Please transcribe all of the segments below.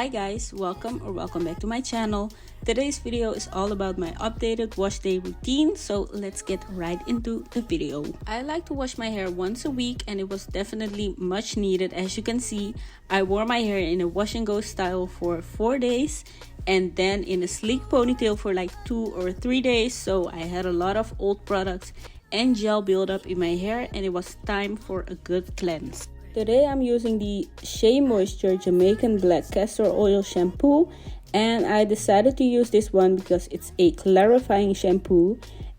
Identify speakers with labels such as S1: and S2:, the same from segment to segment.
S1: Hi guys, welcome back to my channel. Today's video is all about my updated wash day routine, so let's get right into the video. I like to wash my hair once a week and it was definitely much needed. As you can see, I wore my hair in a wash and go style for 4 days and then in a sleek ponytail for like 2 or 3 days, so I had a lot of old products and gel buildup in my hair and it was time for a good cleanse. Today I'm using the Shea Moisture Jamaican Black Castor Oil Shampoo, and I decided to use this one because it's a clarifying shampoo,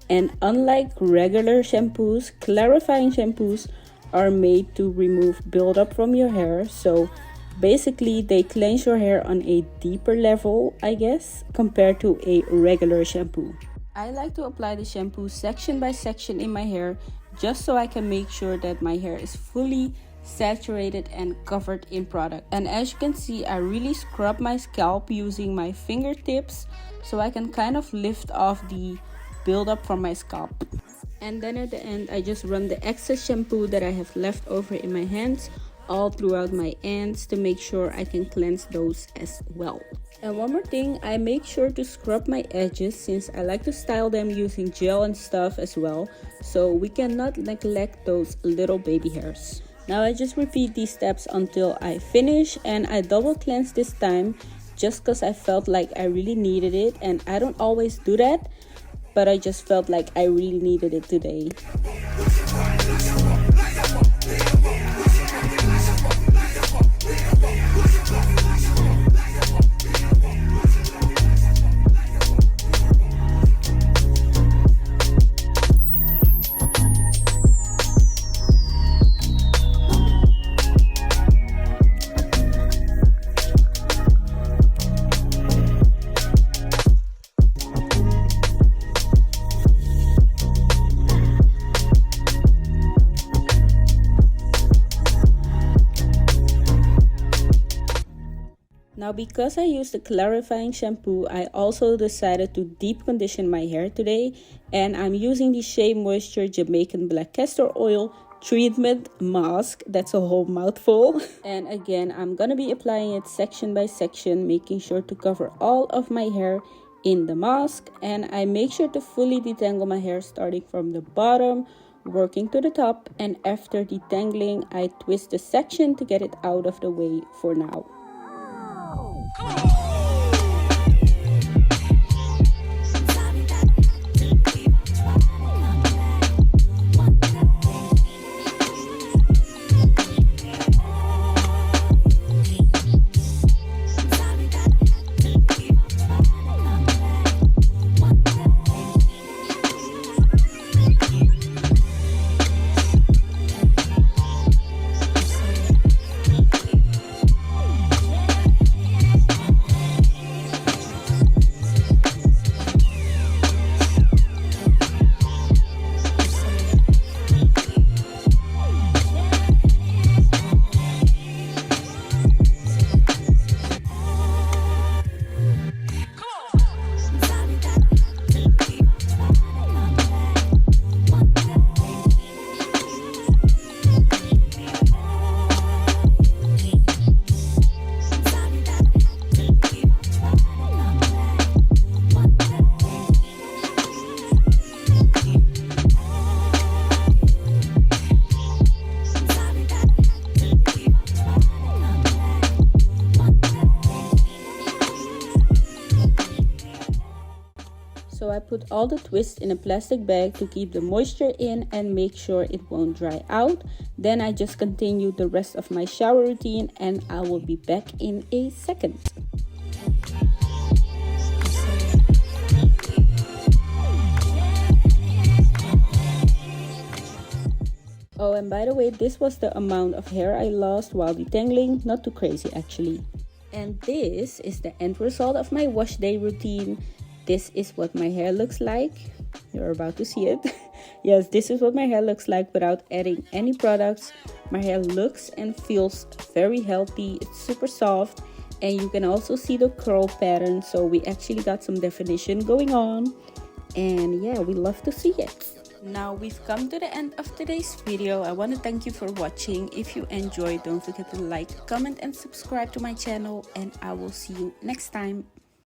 S1: and unlike regular shampoos, clarifying shampoos are made to remove buildup from your hair. So basically they cleanse your hair on a deeper level, I guess, compared to a regular shampoo. I like to apply the shampoo section by section in my hair just so I can make sure that my hair is fully saturated and covered in product. And as you can see, I really scrub my scalp using my fingertips so I can kind of lift off the buildup from my scalp. And then at the end, I just run the excess shampoo that I have left over in my hands all throughout my ends to make sure I can cleanse those as well. And one more thing, I make sure to scrub my edges since I like to style them using gel and stuff as well, so we cannot neglect those little baby hairs. Now I just repeat these steps until I finish, and I double cleanse this time just because I felt like I really needed it, and I don't always do that, but I just felt like I really needed it today. Now because I used the clarifying shampoo, I also decided to deep condition my hair today, and I'm using the Shea Moisture Jamaican Black Castor Oil Treatment Mask. That's a whole mouthful. And again, I'm gonna be applying it section by section, making sure to cover all of my hair in the mask, and I make sure to fully detangle my hair starting from the bottom, working to the top, and after detangling, I twist the section to get it out of the way for now. So I put all the twists in a plastic bag to keep the moisture in and make sure it won't dry out. Then I just continue the rest of my shower routine, and I will be back in a second. Oh, and by the way, this was the amount of hair I lost while detangling. Not too crazy actually. And this is the end result of my wash day routine. This is what my hair looks like. You're about to see it. Yes, this is what my hair looks like without adding any products. My hair looks and feels very healthy. It's super soft, and you can also see the curl pattern, so we actually got some definition going on. And yeah, we love to see it. Now we've come to the end of today's video. I want to thank you for watching. If you enjoyed, don't forget to like, comment and subscribe to my channel, and I will see you next time.